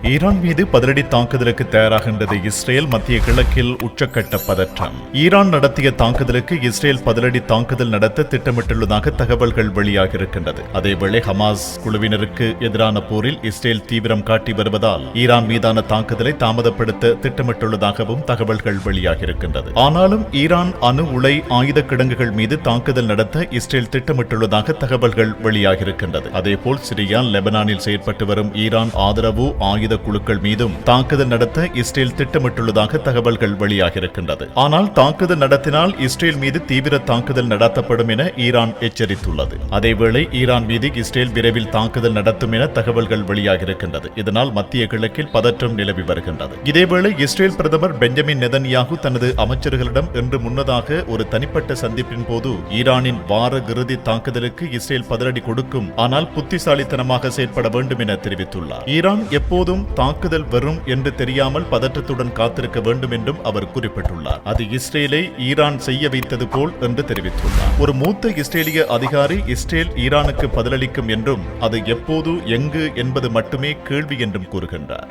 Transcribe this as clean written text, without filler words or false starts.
Iran மீது பதிலடி தாக்குதலுக்கு தயாராகின்றது இஸ்ரேல். மத்திய கிழக்கில் உச்சக்கட்ட பதற்றம். ஈரான் நடத்திய தாக்குதலுக்கு இஸ்ரேல் பதிலடி தாக்குதல் நடத்த திட்டமிட்டுள்ளதாக தகவல்கள் வெளியாகியிருக்கின்றது. அதேவேளை ஹமாஸ் குழுவினருக்கு எதிரான போரில் இஸ்ரேல் தீவிரம் காட்டி வருவதால் ஈரான் மீதான தாக்குதலை தாமதப்படுத்த திட்டமிட்டுள்ளதாகவும் தகவல்கள் வெளியாகியிருக்கின்றது. ஆனாலும் ஈரான் அணு உலை ஆயுத கிடங்குகள் மீது தாக்குதல் நடத்த இஸ்ரேல் திட்டமிட்டுள்ளதாக தகவல்கள் வெளியாகியிருக்கின்றது. அதேபோல் சிரியா, லெபனானில் செயற்பட்டு வரும் ஈரான் ஆதரவு ஆயுத குழுக்கள் மீதும் தாக்குதல் நடத்த இஸ்ரேல் திட்டமிட்டுள்ளதாக தகவல்கள் வெளியாகியிருக்கின்றது. ஆனால் தாக்குதல் நடத்தினால் இஸ்ரேல் மீது தீவிர தாக்குதல் நடத்தப்படும் என ஈரான் எச்சரித்துள்ளது. அதேவேளை ஈரான் மீது இஸ்ரேல் விரைவில் தாக்குதல் நடத்தும் என தகவல்கள் வெளியாகியிருக்கின்றது. இதனால் மத்திய கிழக்கில் பதற்றம் நிலவி வருகின்றது. இதேவேளை இஸ்ரேல் பிரதமர் பெஞ்சமின் நெதன்யாகு தனது அமைச்சர்களிடம் இன்று முன்னதாக ஒரு தனிப்பட்ட சந்திப்பின் போது ஈரானின் வார இறுதி தாக்குதலுக்கு இஸ்ரேல் பதிலடி கொடுக்கும், ஆனால் புத்திசாலித்தனமாக செயற்பட வேண்டும் என தெரிவித்துள்ளார். ஈரான் எப்போதும் தாக்குதல் வரும் என்று தெரியாமல் பதற்றத்துடன் காத்திருக்க வேண்டும் என்றும் அவர் குறிப்பிட்டுள்ளார். அது இஸ்ரேலை ஈரான் செய்ய வைத்தது போல் என்று தெரிவித்துள்ளார். ஒரு மூத்த இஸ்ரேலிய அதிகாரி இஸ்ரேல் ஈரானுக்கு பதிலளிக்கும் என்றும் அது எப்போது, எங்கு என்பது மட்டுமே கேள்வி என்றும் கூறுகின்றார்.